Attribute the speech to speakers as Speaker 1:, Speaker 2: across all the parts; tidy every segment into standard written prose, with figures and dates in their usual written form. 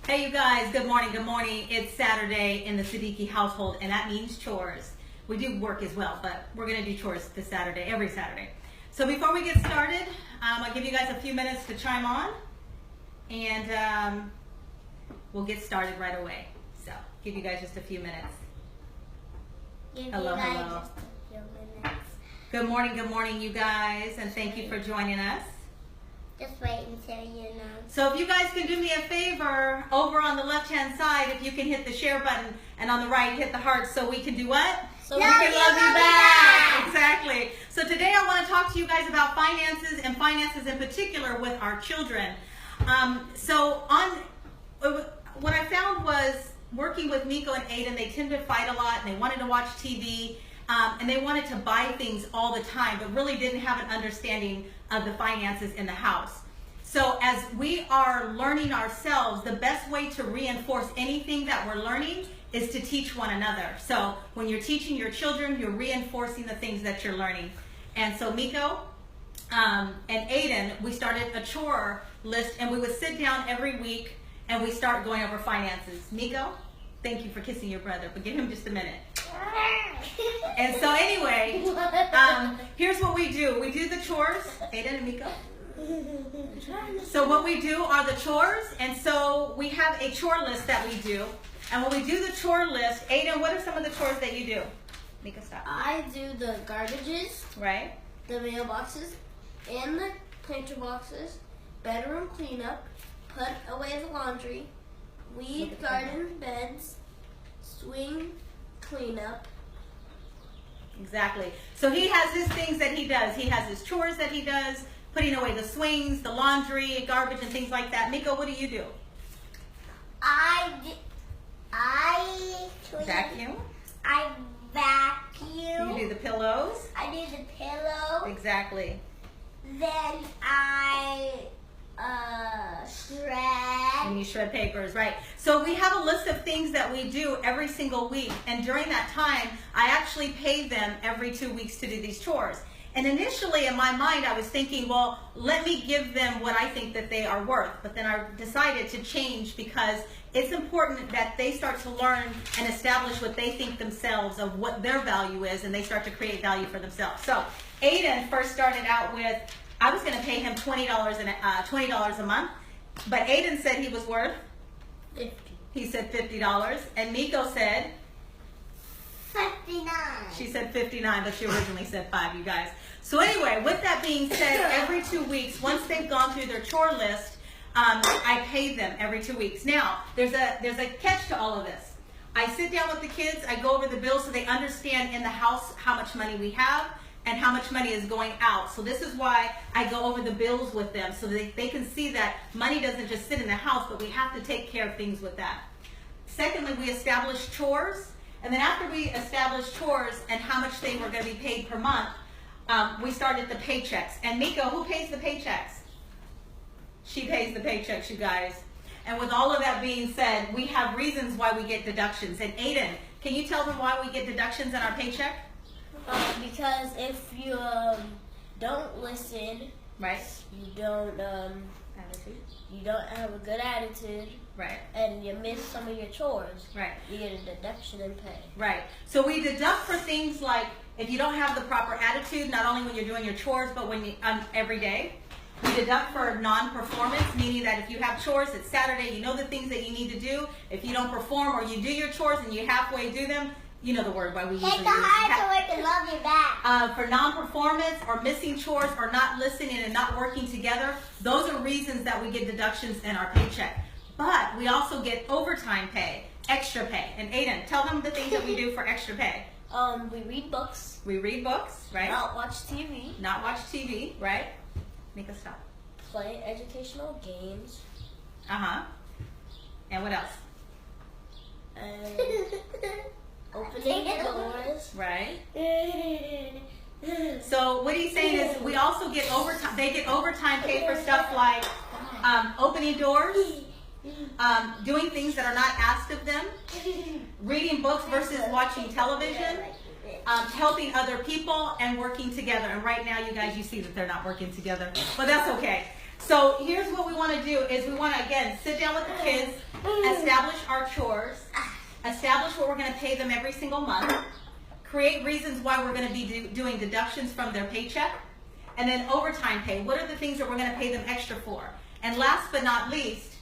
Speaker 1: Hey you guys, good morning, good morning. It's Saturday in the Siddiqui household, and that means chores. We do work as well, but we're gonna do chores this Saturday, every Saturday. So before we get started, I'll give you guys a few minutes to chime on, and we'll get started right away. So, give you guys just a few minutes. Hello. Good morning, you guys, and thank you for joining us.
Speaker 2: Just wait until you know.
Speaker 1: So if you guys can do me a favor, over on the left-hand side, if you can hit the share button, and on the right, hit the heart so we can do what?
Speaker 2: So
Speaker 1: we can love you back. Exactly. So today I want to talk to you guys about finances, and finances in particular with our children. What I found was working with Miko and Aiden, they tend to fight a lot, and they wanted to watch TV, and they wanted to buy things all the time, but really didn't have an understanding of the finances in the house. So as we are learning ourselves, the best way to reinforce anything that we're learning is to teach one another. So when you're teaching your children, you're reinforcing the things that you're learning. And so Miko and Aiden, we started a chore list, and we would sit down every week and we start going over finances. Miko, thank you for kissing your brother, but give him just a minute. And so anyway, here's what we do. We do the chores. Aiden and Miko. So what we do are the chores, and so we have a chore list that we do. And when we do the chore list, Aiden, what are some of the chores that you do? Miko, stop.
Speaker 2: I do the garbages,
Speaker 1: Right.
Speaker 2: the mailboxes, and the planter boxes, bedroom cleanup, put away the laundry, weed garden beds, swing cleanup.
Speaker 1: Exactly. So he has his things that he does. He has his chores that he does, putting away the swings, the laundry, garbage, and things like that. Miko, what do you do?
Speaker 2: I
Speaker 1: Vacuum.
Speaker 2: I vacuum.
Speaker 1: You do the pillows.
Speaker 2: I do the pillow.
Speaker 1: Exactly.
Speaker 2: Then I shred.
Speaker 1: And you shred papers, right? So we have a list of things that we do every single week, and during that time, I actually pay them every 2 weeks to do these chores. And initially in my mind, I was thinking, well, let me give them what I think that they are worth. But then I decided to change because it's important that they start to learn and establish what they think themselves of what their value is, and they start to create value for themselves. So Aiden first started out with, I was going to pay him $20 a month, but Aiden said he was worth
Speaker 2: 50.
Speaker 1: He said $50, and Miko said
Speaker 2: 59.
Speaker 1: she said 59, but she originally said 5, you guys. So anyway, with that being said, every 2 weeks, once they've gone through their chore list, I pay them every 2 weeks. Now, there's a catch to all of this. I sit down with the kids, I go over the bills so they understand in the house how much money we have and how much money is going out. So this is why I go over the bills with them, so that they can see that money doesn't just sit in the house, but we have to take care of things with that. Secondly, we establish chores. And then after we established chores and how much they were going to be paid per month, we started the paychecks. And Miko, who pays the paychecks? She pays the paychecks, you guys. And with all of that being said, we have reasons why we get deductions. And Aiden, can you tell them why we get deductions in our paycheck?
Speaker 2: Because if you don't listen,
Speaker 1: Right.
Speaker 2: you don't have a good attitude,
Speaker 1: Right.
Speaker 2: and you miss some of your chores,
Speaker 1: Right.
Speaker 2: you get a deduction in pay.
Speaker 1: Right. So we deduct for things like if you don't have the proper attitude, not only when you're doing your chores, but when you every day. We deduct for non-performance, meaning that if you have chores, it's Saturday, you know the things that you need to do. If you don't perform or you do your chores and you halfway do them, you know the word why we usually
Speaker 2: Hit the
Speaker 1: use
Speaker 2: heart so we can love you back.
Speaker 1: for non-performance or missing chores or not listening and not working together, those are reasons that we get deductions in our paycheck. But we also get overtime pay, extra pay. And Aiden, tell them the things that we do for extra pay.
Speaker 2: We read books.
Speaker 1: We read books, right?
Speaker 2: Not watch TV.
Speaker 1: Not watch TV, right? Make us stop.
Speaker 2: Play educational games.
Speaker 1: Uh-huh. And what else?
Speaker 2: Opening the doors.
Speaker 1: Right. So what he's saying is we also get overtime. They get overtime pay for stuff like opening doors, doing things that are not asked of them, reading books versus watching television, helping other people, and working together. And right now, you guys, you see that they're not working together, but that's okay. So here's what we want to do is we want to, again, sit down with the kids, establish our chores, establish what we're going to pay them every single month, create reasons why we're going to be doing deductions from their paycheck, and then overtime pay. What are the things that we're going to pay them extra for? And last but not least,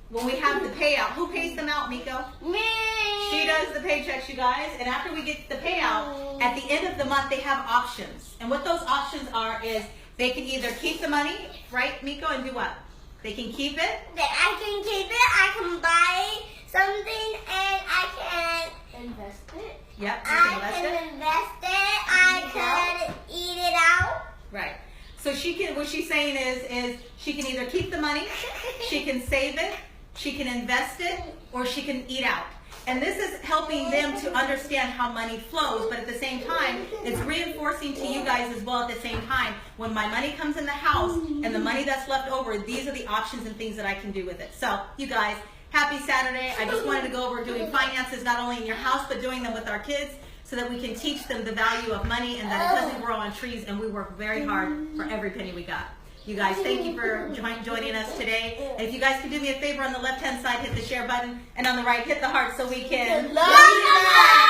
Speaker 1: when we have the payout, who pays them out, Miko?
Speaker 2: Me.
Speaker 1: She does the paychecks, you guys. And after we get the payout, at the end of the month, they have options. And what those options are is they can either keep the money, right, Miko, and do what? They can keep it.
Speaker 3: I can keep it, I can buy something, and I can
Speaker 2: Invest it.
Speaker 1: Yep, you can invest it.
Speaker 3: invest it, I can eat it out.
Speaker 1: Right. So she can, what she's saying is she can either keep the money, she can save it, she can invest it, or she can eat out. And this is helping them to understand how money flows, but at the same time, it's reinforcing to you guys as well at the same time, when my money comes in the house and the money that's left over, these are the options and things that I can do with it. So, you guys, happy Saturday. I just wanted to go over doing finances not only in your house, but doing them with our kids so that we can teach them the value of money and that it doesn't grow on trees, and we work very hard for every penny we got. You guys, thank you for joining us today. And if you guys could do me a favor, on the left-hand side, hit the share button, and on the right, hit the heart so we can
Speaker 3: Love you guys.